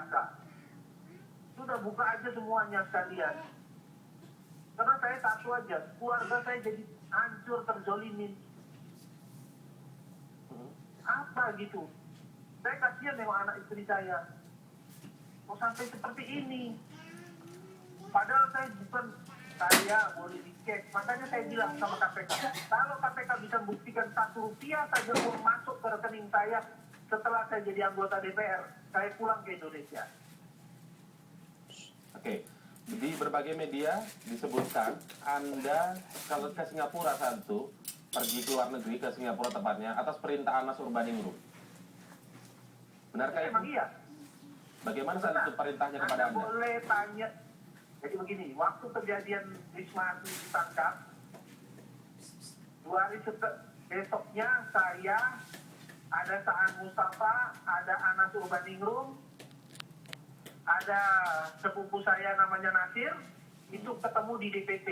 biasa. Sudah buka aja semuanya sekalian. Karena saya satu aja, keluarga saya jadi hancur, terzolimin. Apa gitu? Saya kasihan dengan anak istri saya. Kok sampai seperti ini? Padahal saya boleh dicek. Makanya saya bilang sama KPK, kalau KPK bisa buktikan 1 rupiah saja uang masuk ke rekening saya setelah saya jadi anggota DPR, saya pulang ke Indonesia. Oke, di berbagai media disebutkan Anda kalau ke Singapura saat itu, pergi ke luar negeri, ke Singapura tepatnya, atas perintah Anas Urbaningrum. Benarkah Emang itu? iya? Bagaimana saat itu perintahnya kepada Anda? Boleh tanya. Jadi begini, waktu kejadian Wisma Atlet ditangkap, 2 hari besoknya saya, ada Saan Mustafa, ada Anas Urbaningrum, ada sepupu saya namanya Nasir, itu ketemu di DPP.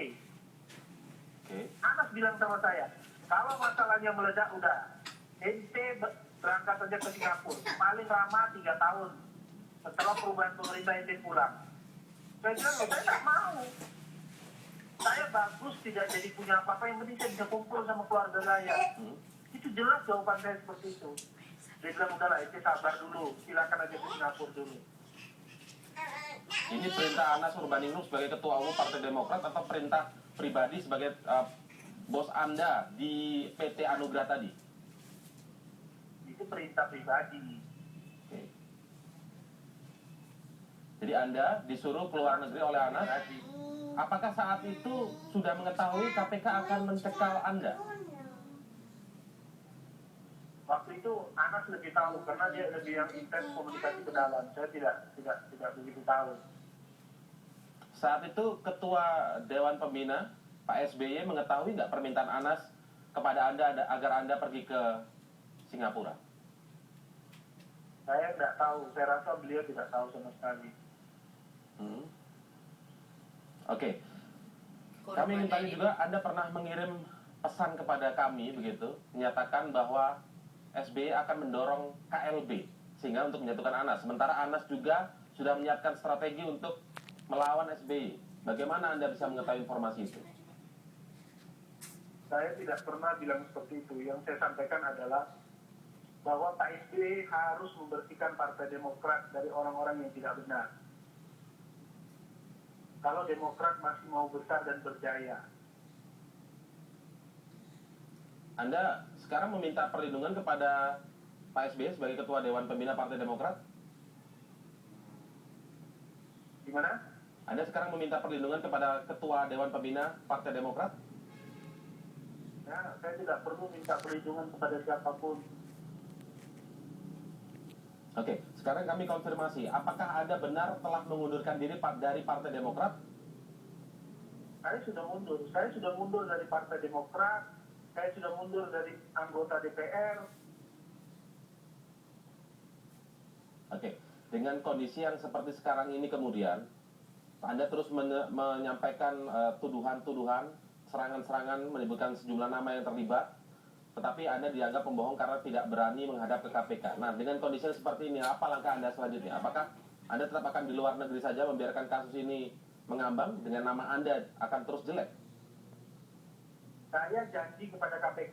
Anas bilang sama saya, kalau masalahnya meledak udah, ente berangkat saja ke Singapura, paling lama 3 tahun. Setelah perubahan pemerintah ente pulang. Saya bilang, saya tak mau. Saya bagus tidak jadi punya apa-apa, yang penting saya bisa kumpul sama keluarga saya. Itu jelas jawaban saya seperti itu. Dia bilang, udahlah, ente sabar dulu, silakan aja ke Singapura dulu. Ini perintah Anas Urbaningrum sebagai Ketua Umum Partai Demokrat atau perintah pribadi sebagai bos Anda di PT Anugrah tadi? Itu perintah pribadi. Oke. Jadi Anda disuruh keluar negeri oleh Anas. Apakah saat itu sudah mengetahui KPK akan mencekal Anda? Waktu itu Anas lebih tahu karena dia lebih yang intens komunikasi ke dalam. Saya tidak begitu tahu. Saat itu Ketua Dewan Pembina Pak SBY mengetahui nggak permintaan Anas kepada Anda agar Anda pergi ke Singapura? Saya tidak tahu. Saya rasa beliau tidak tahu sama sekali. Oke. Kami ingin tanya juga, Anda pernah mengirim pesan kepada kami begitu, menyatakan bahwa SBY akan mendorong KLB sehingga untuk menjatuhkan Anas. Sementara Anas juga sudah menyiapkan strategi untuk melawan SBY. Bagaimana Anda bisa mengetahui informasi itu? Saya tidak pernah bilang seperti itu. Yang saya sampaikan adalah bahwa Pak SBY harus membersihkan Partai Demokrat dari orang-orang yang tidak benar. Kalau Demokrat masih mau besar dan berjaya. Anda sekarang meminta perlindungan kepada Pak SBY sebagai Ketua Dewan Pembina Partai Demokrat? Gimana? Anda sekarang meminta perlindungan kepada Ketua Dewan Pembina Partai Demokrat? Ya, saya tidak perlu minta perlindungan kepada siapapun. Oke, sekarang kami konfirmasi, apakah Anda benar telah mengundurkan diri dari Partai Demokrat? Saya sudah mundur dari Partai Demokrat. Saya sudah mundur dari anggota DPR. Oke, dengan kondisi yang seperti sekarang ini kemudian, Anda terus menyampaikan tuduhan-tuduhan, serangan-serangan, menyebutkan sejumlah nama yang terlibat, tetapi Anda dianggap pembohong karena tidak berani menghadap ke KPK. Nah, dengan kondisi seperti ini, apa langkah Anda selanjutnya? Apakah Anda tetap akan di luar negeri saja membiarkan kasus ini mengambang dengan nama Anda akan terus jelek? Saya janji kepada KPK